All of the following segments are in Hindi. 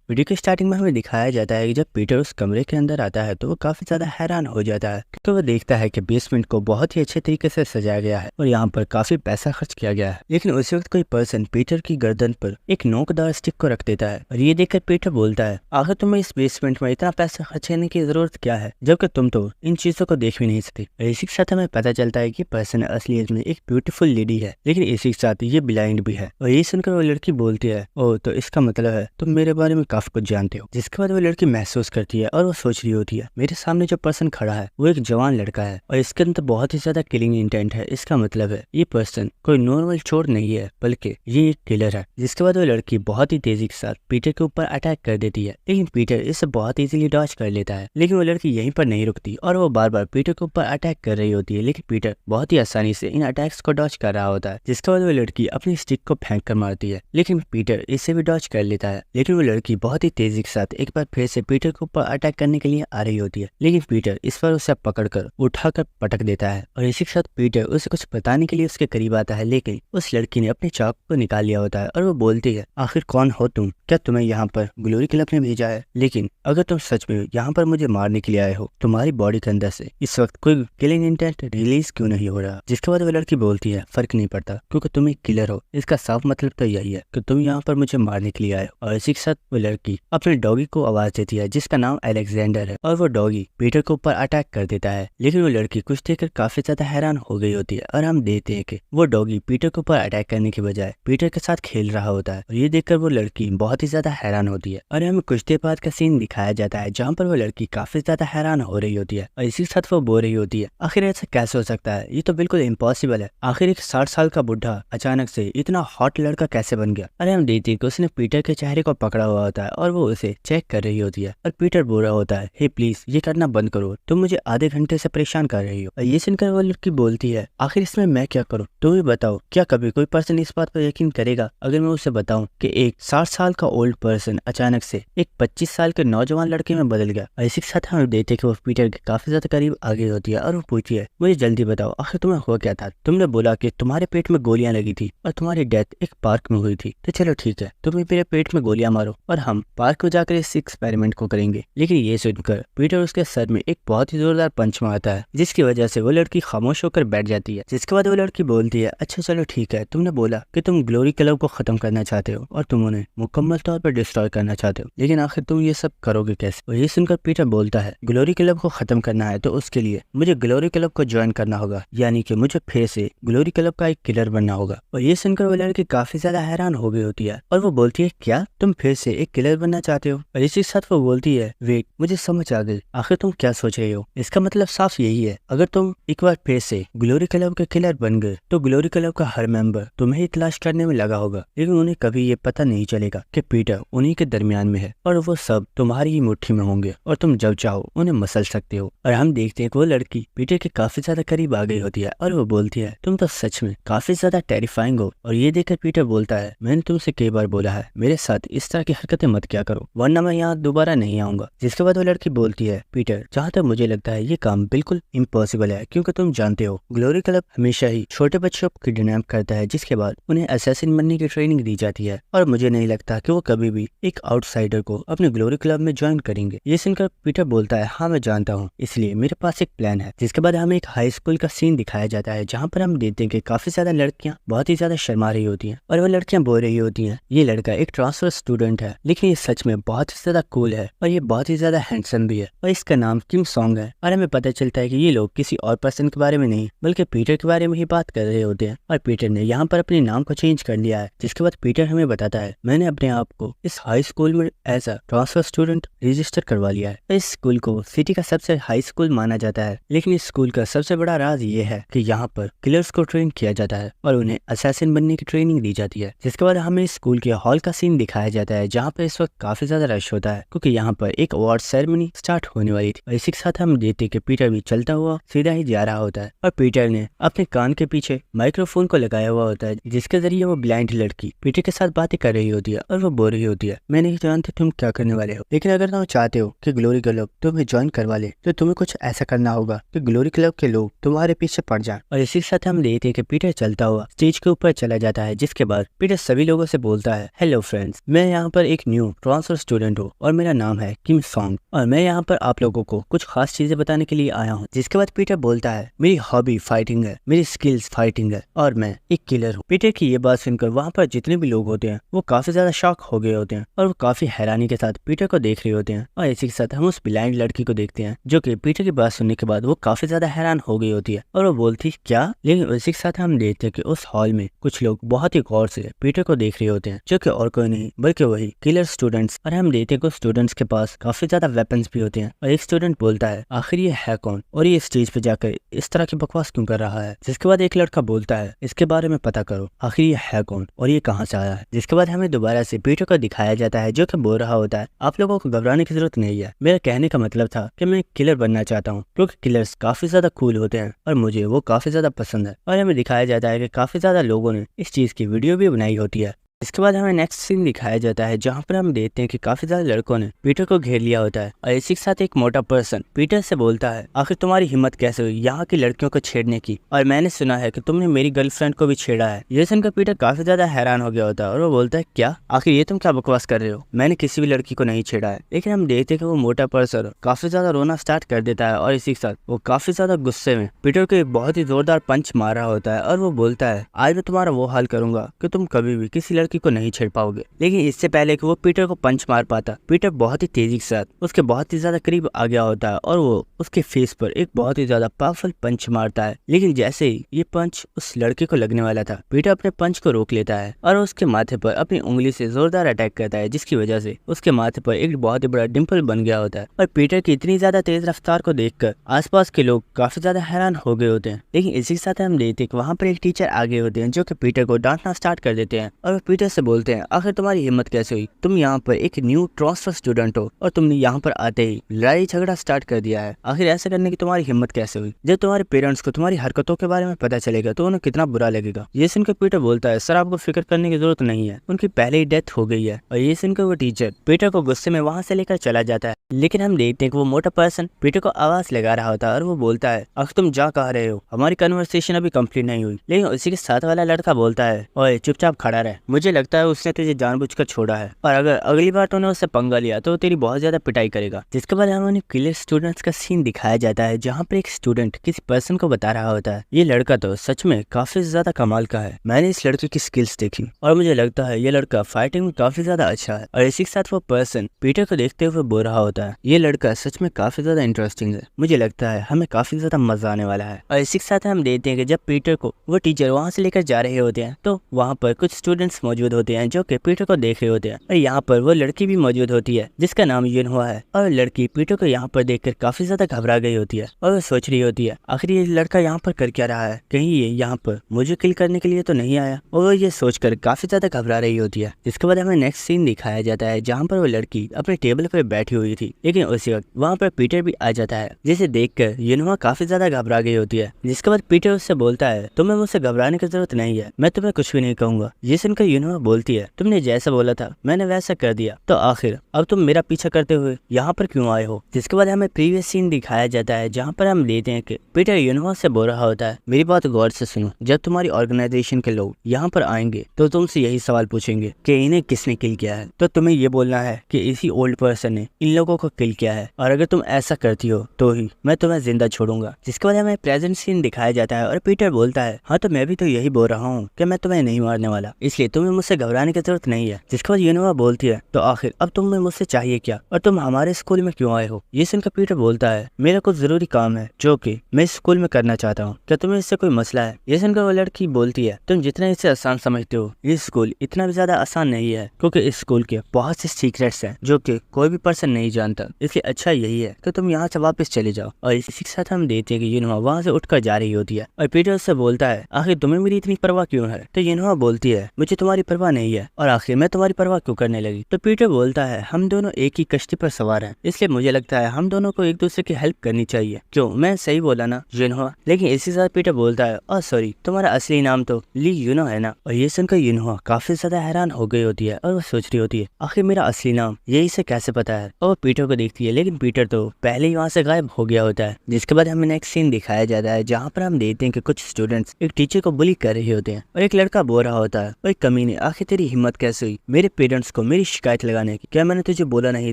वीडियो के स्टार्टिंग में हमें दिखाया जाता है कि जब पीटर उस कमरे के अंदर आता है तो वो काफी ज्यादा हैरान हो जाता है क्योंकि वो देखता है कि बेसमेंट को बहुत ही अच्छे तरीके से सजाया गया है और यहाँ पर काफी पैसा खर्च किया गया है। लेकिन उसी वक्त कोई पर्सन पीटर की गर्दन पर एक नोकदार स्टिक को रख देता है और ये देखकर पीटर बोलता है, आखिर तुम्हें इस बेसमेंट में इतना पैसा खर्च करने की जरूरत क्या है जबकि तुम तो इन चीजों को देख भी नहीं सकते। इसी के साथ हमें पता चलता है कि पर्सन असलियत में एक ब्यूटीफुल लेडी है, लेकिन इसी के साथ ये ब्लाइंड भी है। और ये सुनकर वो लड़की बोलती है, ओ तो इसका मतलब है तुम मेरे बारे में काफी कुछ जानते हो। जिसके बाद वो लड़की महसूस करती है और वो सोच रही होती है, मेरे सामने जो पर्सन खड़ा है वो एक जवान लड़का है और इसके अंदर बहुत ही ज्यादा किलिंग इंटेंट है। इसका मतलब है ये पर्सन कोई नॉर्मल चोर नहीं है बल्कि ये एक किलर है। जिसके बाद वो लड़की बहुत ही तेजी के साथ पीटर के ऊपर अटैक कर देती है, लेकिन पीटर इसे बहुत इजीली डॉज कर लेता है। लेकिन वो लड़की यहीं पर नहीं रुकती और वो बार बार पीटर के ऊपर अटैक कर रही होती है, लेकिन पीटर बहुत ही आसानी से इन अटैक्स को डॉज कर रहा होता है। जिसके बाद वो लड़की अपनी स्टिक को फेंक कर मारती है, लेकिन पीटर इसे भी डॉज कर लेता है। लेकिन वो लड़की बहुत ही तेजी के साथ एक बार फिर से पीटर के ऊपर अटैक करने के लिए आ रही होती है, लेकिन पीटर इस बार उसे पकड़कर उठाकर पटक देता है और इसी के साथ पीटर उसे कुछ बताने के लिए उसके करीब आता है, लेकिन उस लड़की ने अपने चाकू को निकाल लिया होता है और वो बोलती है, आखिर कौन हो तुम? क्या तुम्हें यहाँ पर ग्लोरी क्लब ने भेजा है? लेकिन अगर तुम सच में यहाँ पर मुझे मारने के लिए आए हो, तुम्हारी बॉडी के अंदर से इस वक्त कोई किलिंग इंटेंट रिलीज क्यों नहीं हो रहा? जिसके बाद वो लड़की बोलती है, फर्क नहीं पड़ता क्योंकि तुम एक किलर हो, इसका साफ मतलब तो यही है कि तुम यहाँ पर मुझे मारने के लिए आए हो। और इसी के साथ वो लड़की अपने डॉगी को आवाज देती है जिसका नाम अलेक्जेंडर है और वो डॉगी पीटर के ऊपर अटैक कर देता है। लेकिन वो लड़की कुछ देखकर काफी ज्यादा हैरान हो गई होती है और हम देखते हैं कि वो डॉगी पीटर के ऊपर अटैक करने के बजाय पीटर के साथ खेल रहा होता है और ये देखकर वो लड़की बहुत ही ज्यादा हैरान होती है। और हमें कुछ देर बाद का सीन दिखाया जाता है जहाँ पर वो लड़की काफी ज्यादा हैरान हो रही होती है और इसी के साथ वो बोल रही होती है, आखिर ऐसा कैसे हो सकता है? ये तो बिल्कुल इम्पॉसिबल है। आखिर एक 60 साल का बुढ़ा अचानक से इतना हॉट लड़का कैसे बन गया? अरे हम देखते हैं कि उसने पीटर के चेहरे को पकड़ा हुआ होता है और वो उसे चेक कर रही होती है और पीटर बोल रहा होता है, हे प्लीज ये करना बंद करो, तुम मुझे आधे घंटे से परेशान कर रही हो। और ये सुनकर वो लड़की बोलती है, आखिर इसमें मैं क्या करूँ? तुम ही बताओ, क्या कभी कोई पर्सन इस बात पर यकीन करेगा अगर मैं उसे बताऊं कि एक 60 साल का ओल्ड पर्सन अचानक से एक 25 साल के नौजवान लड़के में बदल गया? और इसी के साथ हम देखते हैं कि वो पीटर के काफी ज्यादा करीब आ गई होती है और वो पूछती है, मुझे जल्दी बताओ आखिर तुम्हें हुआ क्या था? तुमने बोला कि तुम्हारे पेट में गोलियां लगी थी और तुम्हारी डेथ एक पार्क में हुई थी, तो चलो ठीक है, तुम मेरे पेट में गोलियां मारो और हम पार्क में जाकर इस एक्सपेरिमेंट को करेंगे। लेकिन ये सुनकर पीटर उसके सर में एक बहुत ही जोरदार पंच मारता है जिसकी वजह से वो लड़की खामोश होकर बैठ जाती है। जिसके बाद वो लड़की बोलती है, अच्छा चलो ठीक है, तुमने बोला कि तुम ग्लोरी क्लब को खत्म करना चाहते हो और तुम उन्हें मुकम्मल तौर पर डिस्ट्रॉय करना चाहते हो, लेकिन आखिर तुम ये सब करोगे कैसे? और ये सुनकर पीटर बोलता है, ग्लोरी क्लब को खत्म करना है तो उसके लिए मुझे ग्लोरी क्लब को ज्वाइन करना होगा, यानी कि मुझे फिर से ग्लोरी क्लब का एक किलर बनना होगा। और ये सुनकर वो लड़की काफी ज्यादा हैरान हो गई होती है और वो बोलती है, क्या तुम फिर से एक किलर बनना चाहते हो? और इसी के साथ वो बोलती है, वेट, मुझे समझ आ गई, आखिर तुम क्या सोच रहे हो? इसका मतलब साफ यही है, अगर तुम एक बार फिर से ग्लोरी क्लब के किलर बन गए तो ग्लोरी क्लब का हर मेंबर तुम्हें ही तलाश करने में लगा होगा, लेकिन उन्हें कभी ये पता नहीं चलेगा कि पीटर उन्हीं के दरमियान में है और वो सब तुम्हारी ही मुट्ठी में होंगे और तुम जब चाहो उन्हें मसल सकते हो। और हम देखते हैं कि वो लड़की पीटर के काफी ज्यादा करीब आ गई होती है और वो बोलती है, तुम तो सच में काफी ज्यादा टेरिफाइंग हो। और ये देखकर पीटर बोलता है, मैंने तुमसे कई बार बोला है मेरे साथ इस तरह की हरकतें मत क्या करो वरना मैं यहाँ दोबारा नहीं आऊंगा। जिसके बाद वो लड़की बोलती है, पीटर जहाँ तक मुझे लगता है ये काम बिल्कुल इम्पॉसिबल है, क्योंकि तुम जानते हो ग्लोरी क्लब हमेशा ही छोटे बच्चों को किडनैप करता है जिसके बाद उन्हें असैसिन बनने की ट्रेनिंग दी जाती है और मुझे नहीं लगता कि वो कभी भी एक आउटसाइडर को अपने ग्लोरी क्लब में ज्वाइन करेंगे। ये सुनकर पीटर बोलता है, हाँ मैं जानता हूँ, इसलिए मेरे पास एक प्लान है। जिसके बाद हमें एक हाई स्कूल का सीन दिखाया जाता है जहाँ पर हम देखते हैं कि काफी ज्यादा लड़कियां बहुत ही ज्यादा शर्मा रही होती हैं और वो लड़कियां बोल रही होती हैं, ये लड़का एक ट्रांसफर स्टूडेंट है लेकिन ये सच में बहुत ही ज्यादा कूल है और ये बहुत ही ज्यादा हैंडसम भी है और इसका नाम किम सॉन्ग है। और हमें पता चलता है कि ये लोग किसी और पर्सन के बारे में नहीं बल्कि पीटर के बारे में ही बात कर रहे होते हैं और पीटर ने यहाँ पर अपने नाम को चेंज कर लिया है। जिसके बाद पीटर हमें बताता है, मैंने अपने आप को इस हाई स्कूल में as a transfer student register करवा लिया है। इस स्कूल को सिटी का सबसे हाई स्कूल माना जाता है, लेकिन इस स्कूल का सबसे बड़ा राज ये है कि यहाँ पर किलर्स को ट्रेन किया जाता है और उन्हें असैसिन बनने की ट्रेनिंग दी जाती है। जिसके बाद हमें स्कूल के हॉल का सीन दिखाया जाता है जहाँ पर इस वक्त काफी ज्यादा रश होता है क्योंकि यहाँ पर एक अवार्ड सेरेमनी स्टार्ट होने वाली थी। और इसी के साथ हम देखते कि पीटर भी चलता हुआ सीधा ही जा रहा होता है और पीटर ने अपने कान के पीछे माइक्रोफोन को लगाया हुआ होता है जिसके जरिए वो ब्लाइंड लड़की पीटर के साथ बातें कर रही होती है और वो बोल रही होती है, मैं नहीं जानती तुम क्या करने वाले हो, लेकिन अगर तुम चाहते हो कि ग्लोरी क्लब तुम्हें ज्वाइन करवा ले तो तुम्हें कुछ ऐसा करना होगा कि ग्लोरी क्लब के लोग तुम्हारे पीछे पड़ जाएं। और इसी के साथ हम देखते हैं कि पीटर चलता हुआ स्टेज के ऊपर चला जाता है। जिसके बाद पीटर सभी लोगों से बोलता है, हेलो फ्रेंड्स, मैं यहाँ पर एक न्यू ट्रांसफर स्टूडेंट हूँ और मेरा नाम है किम सॉन्ग और मैं यहाँ पर आप लोगों को कुछ खास चीजें बताने के लिए आया हूँ। जिसके बाद पीटर बोलता है मेरी हॉबी फाइटिंग है, मेरी स्किल्स फाइटिंग है और मैं एक किलर हूँ। पीटर की ये बात सुनकर वहाँ पर जितने भी लोग होते हैं वो काफी ज्यादा शॉक हो गए होते हैं और वो काफी हैरानी के साथ पीटर को देख रहे होते हैं। और इसी के साथ हम उस ब्लाइंड लड़की को देखते हैं जो कि पीटर की बात सुनने के बाद वो काफी ज्यादा हैरान हो गई होती है और वो बोलती क्या। लेकिन उसी के साथ हम देखते हैं कि उस हॉल में कुछ लोग बहुत ही गौर से पीटर को देख रहे होते हैं जो कि और कोई नहीं बल्कि वही किलर स्टूडेंट्स। और हम देखते हैं कि स्टूडेंट्स के पास काफी ज्यादा वेपन्स भी होते हैं और एक स्टूडेंट बोलता है आखिर ये है कौन और ये स्टेज पे जाकर इस तरह की बकवास क्यों कर रहा है। जिसके बाद एक लड़का बोलता है इसके बारे में पता करो, आखिर ये है कौन और ये कहाँ से आया है। जिसके बाद हमें दोबारा से पीटर को दिखाया जाता है जो कि बोल रहा होता है आप लोगों को घबराने की जरूरत नहीं है। मेरा कहने का मतलब था कि मैं किलर बनना चाहता हूँ क्योंकि किलर्स काफी ज्यादा कूल होते हैं और मुझे वो काफी ज्यादा पसंद है। और हमें दिखाया जाता है कि काफी ज्यादा लोगों ने इस चीज की वीडियो भी बनाई होती है। इसके बाद हमें नेक्स्ट सीन दिखाया जाता है जहाँ पर हम देखते हैं कि काफी ज्यादा लड़कों ने पीटर को घेर लिया होता है और इसी के साथ एक मोटा पर्सन पीटर से बोलता है आखिर तुम्हारी हिम्मत कैसे हुई यहाँ की लड़कियों को छेड़ने की, और मैंने सुना है कि तुमने मेरी गर्लफ्रेंड को भी छेड़ा है। ये सुनकर पीटर काफी ज्यादा हैरान हो गया होता है और वो बोलता है क्या, आखिर ये तुम क्या बकवास कर रहे हो, मैंने किसी भी लड़की को नहीं छेड़ा है। लेकिन हम देखते हैं कि वो मोटा पर्सन काफी ज्यादा रोना स्टार्ट कर देता है और इसी के साथ वो काफी ज्यादा गुस्से में पीटर को एक बहुत ही जोरदार पंच मार रहा होता है और वो बोलता है आज मैं तुम्हारा वो हाल करूंगा कि तुम कभी भी किसी लड़की को नहीं छेड़ पाओगे। लेकिन इससे पहले कि वो पीटर को पंच मार पाता, पीटर बहुत ही तेजी के साथ उसके बहुत ही ज्यादा करीब आ गया होता है और वो उसके फेस पर एक बहुत ही ज्यादा पावरफुल पंच मारता है। लेकिन जैसे ही ये पंच उस लड़के को लगने वाला था, पीटर अपने पंच को रोक लेता है और उसके माथे पर अपनी उंगली से जोरदार अटैक करता है जिसकी वजह से उसके माथे पर एक बहुत ही बड़ा डिम्पल बन गया होता है। और पीटर की इतनी ज्यादा तेज रफ्तार को देखकर आसपास के लोग काफी ज्यादा हैरान हो गए होते हैं। लेकिन इसी के साथ हम देखते हैं कि वहाँ पर एक टीचर आ गए होते हैं जो कि पीटर को डांटना स्टार्ट कर देते हैं और पीटर से बोलते हैं आखिर तुम्हारी हिम्मत कैसे हुई, तुम यहाँ पर एक न्यू ट्रांसफर स्टूडेंट हो और तुमने यहाँ पर आते ही लड़ाई झगड़ा स्टार्ट कर दिया है। आखिर ऐसा करने की तुम्हारी हिम्मत कैसे हुई, जब तुम्हारे पेरेंट्स को तुम्हारी हरकतों के बारे में पता चलेगा तो उन्हें कितना बुरा लगेगा। ये सुनकर पीटर बोलता है सर आपको फिक्र करने की जरूरत नहीं है, उनकी पहले ही डेथ हो गई है। और ये सुनकर वो टीचर पीटर को गुस्से में वहाँ से लेकर चला जाता है। लेकिन हम देखते हैं कि वो मोटा पर्सन पीटर को आवाज लगा रहा होता है और वो बोलता है आखिर तुम जा कह रहे हो, हमारी कन्वर्सेशन अभी कंप्लीट नहीं हुई। लेकिन उसी के साथ वाला लड़का बोलता है ओए चुपचाप खड़ा रहे, मुझे लगता है उसने तुझे जानबूझकर छोड़ा है और अगर अगली बार तूने उससे पंगा लिया तो तेरी बहुत ज्यादा पिटाई करेगा। जिसके बाद हमें किलर स्टूडेंट्स का सीन दिखाया जाता है जहाँ पर एक स्टूडेंट किसी पर्सन को बता रहा होता है ये लड़का तो सच में काफी ज्यादा कमाल का है, मैंने इस लड़के की स्किल्स देखी और मुझे लगता है ये लड़का फाइटिंग में काफी ज्यादा अच्छा है। और इसी के साथ वो पर्सन पीटर को देखते हुए बोल रहा होता है ये लड़का सच में काफी ज्यादा इंटरेस्टिंग है, मुझे लगता है हमें काफी ज्यादा मजा आने वाला है। और इसी के साथ हम देखते हैं कि जब पीटर को वो टीचर वहाँ से लेकर जा रहे होते हैं तो वहाँ पर कुछ स्टूडेंट्स मौजूद होते हैं जो कि पीटर को देख रहे होते हैं और यहाँ पर वो लड़की भी मौजूद होती है जिसका नाम युनहुआ है। और लड़की पीटर को यहाँ पर देखकर काफी ज्यादा घबरा गई होती है और वो सोच रही होती है आखिर ये लड़का यहाँ पर कर क्या रहा है, कहीं ये यहाँ पर मुझे किल करने के लिए तो नहीं आया। और वो ये सोचकर काफी ज्यादा घबरा रही होती है। जिसके बाद हमें नेक्स्ट सीन दिखाया जाता है जहाँ पर वो लड़की अपने टेबल पर बैठी हुई थी। लेकिन उसी वक्त वहाँ पर पीटर भी आ जाता है जिसे देखकर युनहुआ काफी ज्यादा घबरा गई होती है। जिसके बाद पीटर उससे बोलता है तुम्हें मुझसे घबराने की जरूरत नहीं है, मैं तुम्हें कुछ भी नहीं कहूंगा। ये सुनकर युनहुआ बोलती है तुमने जैसा बोला था मैंने वैसा कर दिया, तो आखिर अब तुम मेरा पीछा करते हुए यहाँ पर क्यों आए हो। जिसके बाद हमें प्रीवियस सीन दिखाया जाता है जहाँ पर हम देखते हैं कि पीटर युनहुआ से बोल रहा होता है मेरी बात गौर से सुनो, जब तुम्हारी ऑर्गेनाइजेशन के लोग यहाँ पर आएंगे तो तुमसे यही सवाल पूछेंगे कि इन्हें किसने किल किया है, तो तुम्हें ये बोलना है कि इसी ओल्ड पर्सन ने इन लोगों को किल किया है और अगर तुम ऐसा करती हो तो ही मैं तुम्हें जिंदा छोड़ूंगा। जिसके बाद हमें प्रेजेंट सीन दिखाया जाता है और पीटर बोलता है हाँ तो मैं भी तो यही बोल रहा हूँ कि मैं तुम्हें नहीं मारने वाला, इसलिए तुम्हें मुझसे घबराने की जरूरत नहीं है। जिसके बाद युनहुआ बोलती है तो आखिर अब तुम्हें मुझसे चाहिए क्या और तुम हमारे स्कूल में क्यों आए हो। ये सुनकर पीटर बोलता है मेरा कुछ जरूरी काम है जो कि मैं इस स्कूल में करना चाहता हूँ, क्या तुम्हें इससे कोई मसला है। ये सुनकर वो लड़की बोलती है तुम जितना इसे आसान समझते हो ये स्कूल इतना भी ज्यादा आसान नहीं है क्योंकि इस स्कूल के बहुत से सीक्रेट्स हैं जो कि कोई भी पर्सन नहीं जानता, इसलिए अच्छा यही है कि तुम यहाँ से वापस चले जाओ। और इसी के साथ हम देखते हैं कि युनहुआ वहाँ से उठकर जा रही होती है और पीटर उससे बोलता है आखिर तुम्हें मेरी इतनी परवाह क्यों है। तो युनहुआ बोलती है मुझे तुम्हारी परवाह नहीं है और आखिर मैं तुम्हारी परवाह क्यों करने लगी। तो पीटर बोलता है हम दोनों एक ही कश्ती पर सवार हैं, इसलिए मुझे लगता है हम दोनों को एक दूसरे की हेल्प करनी चाहिए। क्यों, मैं सही बोला ना युनहुआ। लेकिन इसी साथ पीटर बोलता है ओह सॉरी तुम्हारा असली नाम तो ली यूनो है ना। और ये सुनकर युनहुआ काफी ज्यादा हैरान हो गई होती है और वो सोच रही होती है आखिर मेरा असली नाम ये इसे कैसे पता है। और पीटर पीटर को देखती है, लेकिन पीटर तो पहले ही वहाँ से गायब हो गया होता है। जिसके बाद हमें नेक्स्ट सीन दिखाया जाता है जहाँ पर हम देखते हैं कि कुछ स्टूडेंट्स एक टीचर को बुली कर रहे होते हैं और एक लड़का बोल रहा होता है, ओए कमीने, आखिर तेरी हिम्मत कैसे हुई मेरे पेरेंट्स को मेरी शिकायत लगाने की? क्या मैंने तुझे बोला नहीं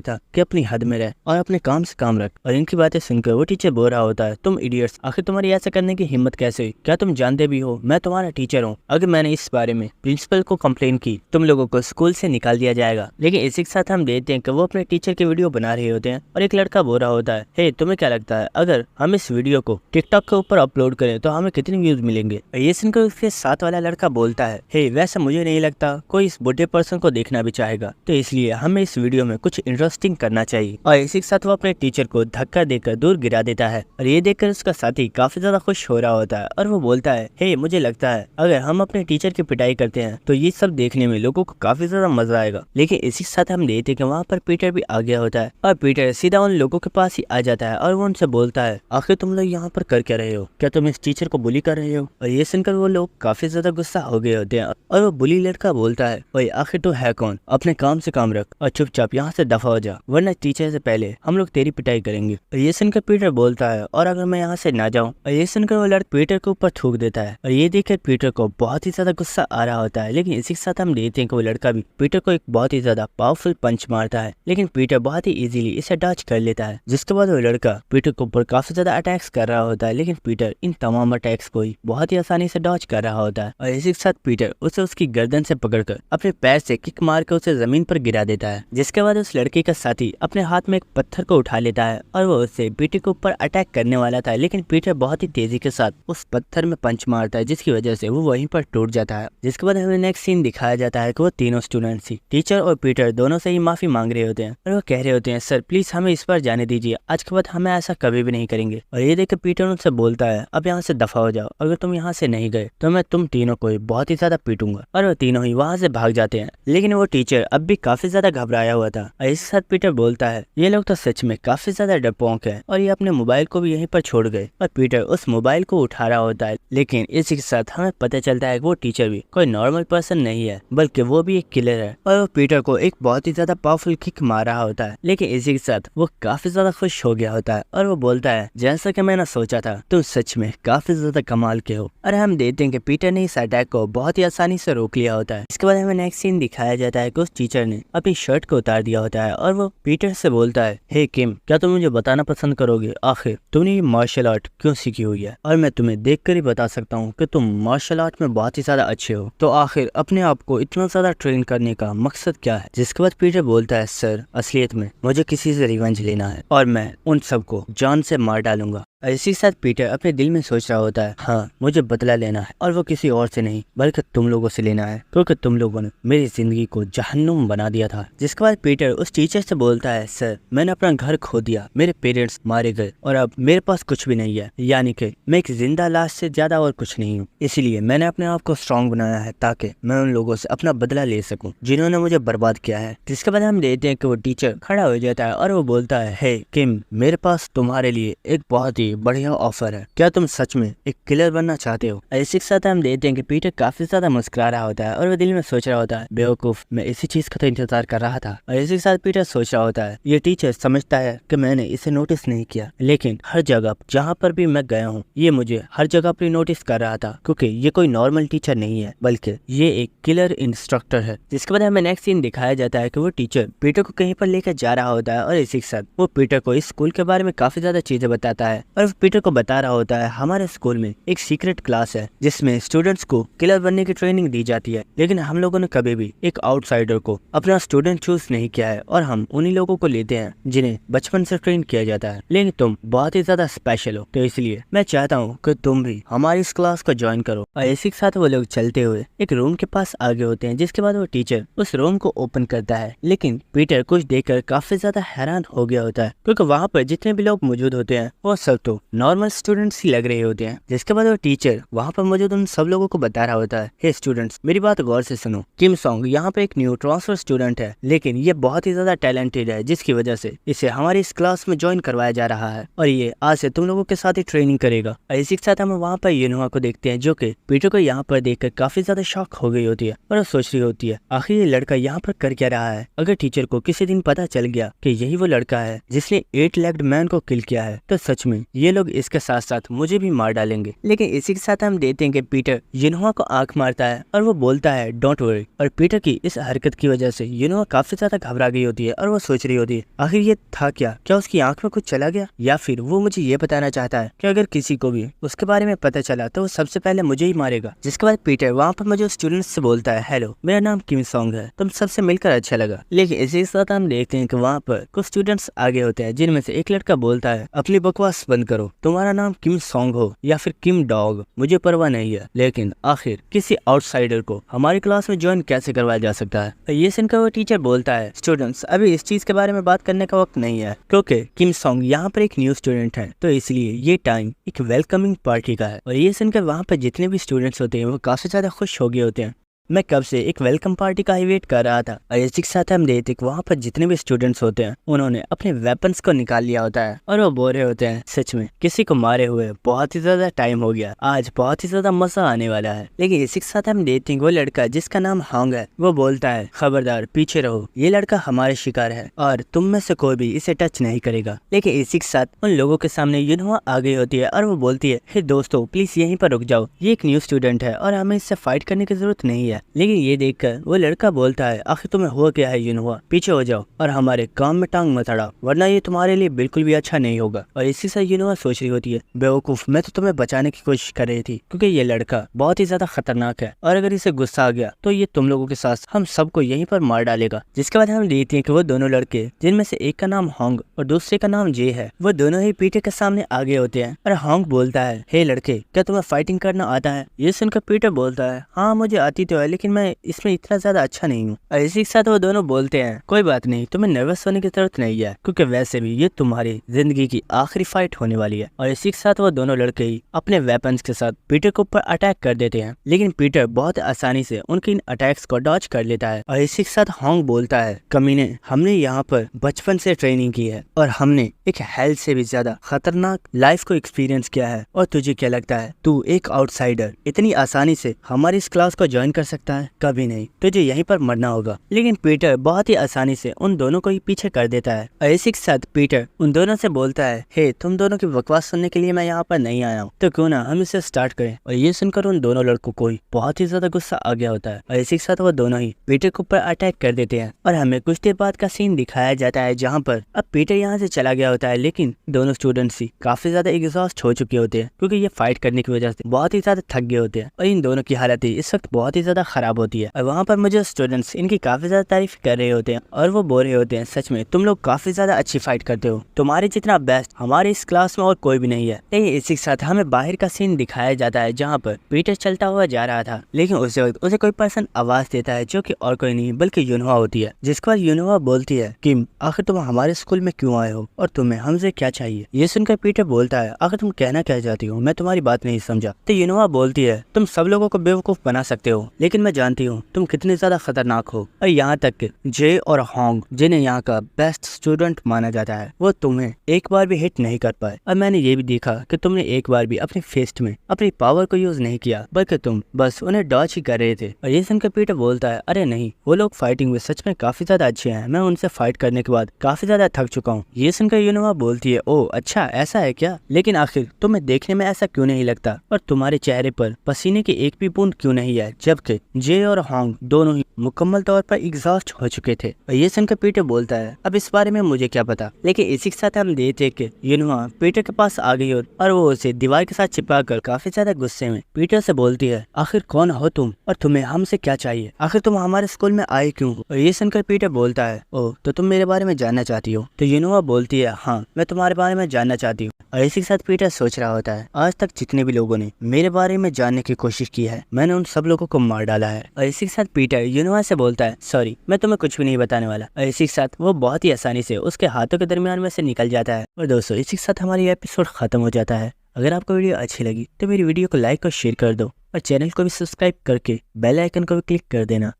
था कि अपनी हद में रह और अपने काम से काम रख? और इनकी बातें सुनकर वो टीचर बोल रहा होता है, तुम इडियट्स, आखिर तुम्हारी ऐसा करने की हिम्मत कैसे हुई? क्या तुम जानते भी हो मैं तुम्हारा टीचर हूँ? अगर मैंने इस बारे में प्रिंसिपल को कंप्लेन की तुम लोगों को स्कूल से निकाल दिया जाएगा। लेकिन इसी के साथ हम देखते हैं कि वो अपने टीचर की वीडियो बना रहे होते हैं और एक लड़का बोल रहा होता है, हे तुम्हें क्या लगता है अगर हम इस वीडियो को टिकटॉक के ऊपर अपलोड करें तो हमें कितने व्यूज मिलेंगे? ये सुनकर उसके साथ वाला लड़का बोलता है, हे वैसा मुझे नहीं लगता कोई इस बुढ़े पर्सन को देखना भी चाहेगा, तो इसलिए हमें इस वीडियो में कुछ इंटरेस्टिंग करना चाहिए। और इसी के साथ वो अपने टीचर को धक्का देकर दूर गिरा देता है और ये देखकर उसका साथी काफी ज्यादा खुश हो रहा होता है और वो बोलता है, हे मुझे लगता है अगर हम अपने टीचर की पिटाई करते हैं तो ये सब देखने में लोगों को काफी ज्यादा मजा आएगा। लेकिन इसी के साथ हम देखते हैं कि वहाँ पर पीटर भी आ गया होता है और पीटर सीधा उन लोगों के पास ही आ जाता है और वो उनसे बोलता है, आखिर तुम लोग यहाँ पर कर क्या रहे हो? क्या तुम इस टीचर को बुली कर रहे हो? और ये सुनकर वो लोग काफी ज्यादा गुस्सा हो गए होते हैं और वो बुली लड़का बोलता है, ओए आखिर तू है कौन? अपने काम से काम रख और चुपचाप यहाँ से दफा हो जा, वरना टीचर से पहले हम लोग तेरी पिटाई करेंगे। और ये सुनकर पीटर बोलता है, और अगर मैं यहाँ से ना जाऊँ? और ये सुनकर वो लड़का पीटर के ऊपर थूक देता है और ये देखकर पीटर को बहुत ही ज्यादा गुस्सा आ रहा होता है। लेकिन इसी के साथ हम देखते हैं कि वो लड़का भी पीटर को एक बहुत ही ज्यादा पावरफुल पंच मारता है, लेकिन पीटर बहुत ही इजीली इसे डॉज कर लेता है। जिसके बाद वो लड़का पीटर के ऊपर काफी ज्यादा अटैक्स कर रहा होता है, लेकिन पीटर इन तमाम अटैक्स को ही बहुत ही आसानी से डॉज कर रहा होता है। और इसी के साथ पीटर उसे उसकी गर्दन से पकड़कर अपने पैर से किक मार कर उसे जमीन पर गिरा देता है। जिसके बाद उस लड़के का साथी अपने हाथ में एक पत्थर को उठा लेता है और वो उससे पीटर के ऊपर अटैक करने वाला था, लेकिन पीटर बहुत ही तेजी के साथ उस पत्थर में पंच मारता है, जिसकी वजह से वो वहीं पर टूट जाता है। जिसके बाद हमें नेक्स्ट सीन दिखाया जाता है कि वो तीनों स्टूडेंट्स ही टीचर और पीटर दोनों से ही माफी मांग रहे होते हैं और वो कह रहे होते हैं, सर प्लीज हमें इस बार जाने दीजिए, आज के बाद हमें ऐसा कभी भी नहीं करेंगे। और ये देखकर पीटर उनसे बोलता है, अब यहाँ से दफा हो जाओ, अगर तुम यहाँ से नहीं गए तो मैं तुम तीनों को बहुत ही ज्यादा पीटूंगा। और वो तीनों ही वहाँ से भाग जाते हैं, लेकिन वो टीचर अब भी काफी ज्यादा घबराया हुआ था। और इसके साथ पीटर बोलता है, ये लोग तो सच में काफी ज्यादा डरपोक है और ये अपने मोबाइल को भी यहीं पर छोड़ गए। और पीटर उस मोबाइल को उठा रहा होता है, लेकिन इसी के साथ हमें पता चलता है कि वो टीचर भी कोई नॉर्मल पर्सन नहीं है, बल्कि वो भी एक किलर है। और वो पीटर को एक बहुत ही ज्यादा पावरफुल किक मार रहा होता है, लेकिन इसी के साथ वो काफी ज्यादा खुश हो गया होता है और वो बोलता है, जैसा कि मैंने सोचा था तुम सच में काफी ज्यादा कमाल के हो। और हम देखते हैं कि पीटर ने इस अटैक को बहुत ही आसानी से रोक लिया होता है। इसके बाद हमें नेक्स्ट सीन दिखाया जाता है कि उस टीचर ने अपनी शर्ट को उतार दिया होता है और वो पीटर से बोलता है, हे किम, क्या तुम मुझे बताना पसंद करोगे आखिर तुमने ये मार्शल आर्ट क्यों सीखी हुई है? और मैं तुम्हें देखकर ही बता सकता हूँ कि तुम मार्शल आर्ट में बहुत ही ज्यादा अच्छे हो, तो आखिर अपने आप को इतना ज्यादा ट्रेन करने का मकसद क्या है? जिसके बाद पीटर बोलता है, सर असलियत में मुझे किसी से रिवेंज लेना है और मैं उन सबको जान से मार डालूंगा। इसी के साथ पीटर अपने दिल में सोच रहा होता है, हाँ मुझे बदला लेना है और वो किसी और से नहीं बल्कि तुम लोगों से लेना है, क्योंकि तुम लोगों ने मेरी जिंदगी को जहन्नुम बना दिया था। जिसके बाद पीटर उस टीचर से बोलता है, सर मैंने अपना घर खो दिया, मेरे पेरेंट्स मारे गए और अब मेरे पास कुछ भी नहीं है, यानी कि मैं एक जिंदा लाश से ज्यादा और कुछ नहीं हूँ। इसीलिए मैंने अपने आप को स्ट्रॉन्ग बनाया है ताकि मैं उन लोगों से अपना बदला ले सकूं जिन्होंने मुझे बर्बाद किया है। जिसके बाद हम देखते हैं कि वो टीचर खड़ा हो जाता है और वो बोलता है, हे किम, मेरे पास तुम्हारे लिए एक बहुत ही बढ़िया ऑफर है, क्या तुम सच में एक किलर बनना चाहते हो? इसी के साथ हम देखते हैं कि पीटर काफी ज्यादा मुस्कुरा रहा होता है और वो दिल में सोच रहा होता है, बेवकूफ, मैं इसी चीज का तो इंतजार कर रहा था। और इसी के साथ पीटर सोच रहा होता है, ये टीचर समझता है कि मैंने इसे नोटिस नहीं किया, लेकिन हर जगह जहाँ पर भी मैं गया हूँ ये मुझे हर जगह पर नोटिस कर रहा था, क्योंकि ये कोई नॉर्मल टीचर नहीं है बल्कि ये एक किलर इंस्ट्रक्टर है। जिसके बाद हमें नेक्स्ट सीन दिखाया जाता है कि वो टीचर पीटर को कहीं पर लेकर जा रहा होता है और इसी के साथ वो पीटर को इस स्कूल के बारे में काफी ज्यादा चीजें बताता है और पीटर को बता रहा होता है, हमारे स्कूल में एक सीक्रेट क्लास है जिसमें स्टूडेंट्स को किलर बनने की ट्रेनिंग दी जाती है, लेकिन हम लोगों ने कभी भी एक आउटसाइडर को अपना स्टूडेंट चूज नहीं किया है और हम उन्हीं लोगों को लेते हैं जिन्हें बचपन से ट्रेन किया जाता है। लेकिन तुम बहुत ही ज्यादा स्पेशल हो, तो इसलिए मैं चाहता हूँ कि तुम भी हमारी इस क्लास को ज्वाइन करो। और इसी के साथ वो लोग चलते हुए एक रूम के पास आगे होते हैं। जिसके बाद वो टीचर उस रूम को ओपन करता है, लेकिन पीटर कुछ देखकर काफी ज्यादा हैरान हो गया होता है, क्योंकि वहाँ पर जितने भी लोग मौजूद होते हैं वो सब तो नॉर्मल स्टूडेंट्स ही लग रहे होते हैं। जिसके बाद वो टीचर वहाँ पर मौजूद उन सब लोगों को बता रहा होता है, हे स्टूडेंट्स मेरी बात गौर से सुनो, किम सॉन्ग यहाँ पे एक न्यू ट्रांसफर स्टूडेंट है, लेकिन ये बहुत ही ज्यादा टैलेंटेड है, जिसकी वजह से इसे हमारी इस क्लास में ज्वाइन करवाया जा रहा है और ये आज से तुम लोगों के साथ ही ट्रेनिंग करेगा। और इसी के साथ हम वहाँ पर युनहुआ को देखते हैं, जो कि पीटर को यहाँ पर देखकर काफी ज्यादा शॉक हो गई होती है और वो सोच रही होती है आखिर ये लड़का यहाँ पर कर क्या रहा है। अगर टीचर को किसी दिन पता चल गया कि यही वो लड़का है जिसने 8 लेग्ड मैन को किल किया है, तो सच में ये लोग इसके साथ साथ मुझे भी मार डालेंगे। लेकिन इसी के साथ हम देखते हैं कि पीटर युनहुआ को आंख मारता है और वो बोलता है डोंट वरी। और पीटर की इस हरकत की वजह से युनहुआ काफी ज्यादा घबरा गई होती है और वो सोच रही होती है आखिर ये था क्या उसकी आंख में कुछ चला गया, या फिर वो मुझे ये बताना चाहता है कि अगर किसी को भी उसके बारे में पता चला तो वो सबसे पहले मुझे ही मारेगा। जिसके बाद पीटर वहाँ पर मुझे स्टूडेंट्स से बोलता है हेलो मेरा नाम किम सॉन्ग है, तुम सबसे मिलकर अच्छा लगा। लेकिन इसी के साथ हम देखते हैं कि वहाँ पर कुछ स्टूडेंट्स आगे होते हैं, जिनमें से एक लड़का बोलता है अपनी बकवास बंद करो, तुम्हारा नाम किम सॉन्ग हो या फिर किम डॉग मुझे परवाह नहीं है, लेकिन आखिर किसी आउटसाइडर को हमारी क्लास में ज्वाइन कैसे करवाया जा सकता है। ये सुनकर वो टीचर बोलता है स्टूडेंट्स अभी इस चीज के बारे में बात करने का वक्त नहीं है, क्योंकि किम सॉन्ग यहाँ पर एक न्यू स्टूडेंट है, तो इसलिए ये टाइम एक वेलकमिंग पार्टी का है। और ये सुनकर वहाँ पर जितने भी स्टूडेंट्स होते हैं वो काफी ज्यादा खुश हो गए होते हैं। मैं कब से एक वेलकम पार्टी का ही वेट कर रहा था। और इसी के साथ हम देखते वहाँ पर जितने भी स्टूडेंट्स होते हैं उन्होंने अपने वेपन्स को निकाल लिया होता है और वो बोल रहे होते हैं सच में किसी को मारे हुए बहुत ही ज्यादा टाइम हो गया, आज बहुत ही ज्यादा मजा आने वाला है। लेकिन इसी के साथ हम देखते हैं वो लड़का जिसका नाम हांग है वो बोलता है खबरदार पीछे रहो, ये लड़का हमारे शिकार है और तुम में से कोई भी इसे टच नहीं करेगा। लेकिन इसी के साथ उन लोगों के सामने युनहुआ आ गई होती है और वो बोलती है हे दोस्तों प्लीज यहीं पर रुक जाओ, ये एक न्यू स्टूडेंट है और हमें इससे फाइट करने की जरूरत नहीं है। लेकिन ये देखकर वो लड़का बोलता है आखिर तुम्हें हुआ क्या है युनहुआ, पीछे हो जाओ और हमारे काम में टांग मत अड़ाओ, वरना ये तुम्हारे लिए बिल्कुल भी अच्छा नहीं होगा। और इसी से युनहुआ सोच रही होती है बेवकूफ, मैं तो तुम्हें बचाने की कोशिश कर रही थी क्योंकि ये लड़का बहुत ही ज्यादा खतरनाक है और अगर इसे गुस्सा आ गया तो ये तुम लोगों के साथ हम सबको यहीं पर मार डालेगा। जिसके बाद हम देखते हैं कि वो दोनों लड़के जिनमें से एक का नाम होंग और दूसरे का नाम जे है, वो दोनों ही पीटर के सामने आगे होते हैं और होंग बोलता है हे लड़के क्या तुम्हें फाइटिंग करना आता है। ये सुनकर पीटर बोलता है हाँ मुझे आती तो है, लेकिन मैं इसमें इतना ज्यादा अच्छा नहीं हूँ। और इसी के साथ वो दोनों बोलते हैं कोई बात नहीं, तुम्हें नर्वस होने की जरूरत नहीं है क्योंकि वैसे भी ये तुम्हारी जिंदगी की आखिरी फाइट होने वाली है। और इसी के साथ वो दोनों लड़के ही अपने वेपन्स के साथ पीटर के ऊपर अटैक कर देते हैं, लेकिन पीटर बहुत आसानी से उनके इन अटैक्स को डॉज कर लेता है। और इसी के साथ होंग बोलता है कमीने हमने यहाँ पर बचपन से ट्रेनिंग की है और हमने एक हेल्थ से भी ज्यादा खतरनाक लाइफ को एक्सपीरियंस किया है, और तुझे क्या लगता है तू एक आउटसाइडर इतनी आसानी से हमारी इस क्लास को ज्वाइन कर सकता है, कभी नहीं, तुझे यहीं पर मरना होगा। लेकिन पीटर बहुत ही आसानी से उन दोनों को ही पीछे कर देता है। और इसी के साथ पीटर उन दोनों से बोलता है हे तुम दोनों की बकवास सुनने के लिए मैं यहाँ पर नहीं आया हूँ, तो क्यों ना हम इसे स्टार्ट करें। और ये सुनकर उन दोनों लड़कों को ही बहुत ही ज्यादा गुस्सा आ गया होता है और इसी के साथ वो दोनों ही पीटर के ऊपर अटैक कर देते हैं। और हमें कुछ देर बाद का सीन दिखाया जाता है जहाँ पर अब पीटर यहाँ से चला गया होता है, लेकिन दोनों स्टूडेंट्स ही काफी ज्यादा एग्जॉस्ट हो चुके होते हैं क्योंकि ये फाइट करने की वजह से बहुत ही ज्यादा थक गए होते हैं और इन दोनों की हालत इस वक्त बहुत ही ज्यादा खराब होती है। और वहाँ पर मुझे स्टूडेंट्स इनकी काफी ज्यादा तारीफ कर रहे होते हैं और वो बोल रहे होते हैं सच में तुम लोग काफी ज्यादा अच्छी फाइट करते हो, तुम्हारे जितना बेस्ट हमारे इस क्लास में और कोई भी नहीं है। लेकिन इसी के साथ हमें बाहर का सीन दिखाया जाता है जहाँ पर पीटर चलता हुआ जा रहा था, लेकिन उसी वक्त उसे कोई पर्सन आवाज देता है जो कि और कोई नहीं बल्कि युनहुआ होती है। जिसके बाद युनहुआ बोलती है किम आखिर तुम हमारे स्कूल में क्यों आए हो और तुम्हें हमसे क्या चाहिए। ये सुनकर पीटर बोलता है आखिर तुम कहना क्या चाहती हो, मैं तुम्हारी बात नहीं समझा। तो युनहुआ बोलती है तुम सब लोगों को बेवकूफ बना सकते हो, लेकिन मैं जानती हूँ तुम कितने ज्यादा खतरनाक हो। और यहाँ तक कि जे और होंग जिन्हें यहाँ का बेस्ट स्टूडेंट माना जाता है वो तुम्हें एक बार भी हिट नहीं कर पाए। और मैंने ये भी देखा कि तुमने एक बार भी अपने फेस्ट में अपनी पावर को यूज नहीं किया, बल्कि तुम बस उन्हें डॉज ही कर रहे थे। और ये सुनकर पीटर बोलता है अरे नहीं, वो लोग फाइटिंग में सच में काफी ज्यादा अच्छे हैं, मैं उनसे फाइट करने के बाद काफी ज्यादा थक चुका हूँ। ये सुनकर युनहुआ बोलती है ओ अच्छा ऐसा है क्या, लेकिन आखिर तुम्हें देखने में ऐसा क्यों नहीं लगता और तुम्हारे चेहरे पर पसीने की एक भी बूंद क्यों नहीं है, जबकि जे और होंग दोनों ही मुकम्मल तौर पर एग्जॉस्ट हो चुके थे। और ये सुनकर पीटर बोलता है अब इस बारे में मुझे क्या पता। लेकिन इसी के साथ हम देखते कि युनहुआ पीटर के पास आ गई और वो उसे दीवार के साथ चिपकाकर काफी ज्यादा गुस्से में पीटर से बोलती है आखिर कौन हो तुम और तुम्हें हमसे क्या चाहिए, आखिर तुम हमारे स्कूल में आए क्यों। और ये सुनकर पीटर बोलता है ओ तो तुम मेरे बारे में जानना चाहती हो। तो युनहुआ बोलती है हाँ मैं तुम्हारे बारे में जानना चाहती हूँ। और इसी के साथ पीटर सोच रहा होता है आज तक जितने भी लोगों ने मेरे बारे में जानने की कोशिश की है मैंने उन सब लोगों को मार मार डाला है। और इसी के साथ पीटर यूनोवा से बोलता है सॉरी मैं तुम्हें कुछ भी नहीं बताने वाला। और इसी के साथ वो बहुत ही आसानी से उसके हाथों के दरमियान में से निकल जाता है। और दोस्तों इसी के साथ हमारी एपिसोड खत्म हो जाता है। अगर आपको वीडियो अच्छी लगी तो मेरी वीडियो को लाइक और शेयर कर दो और चैनल को भी सब्सक्राइब करके बेल आइकन को भी क्लिक कर देना।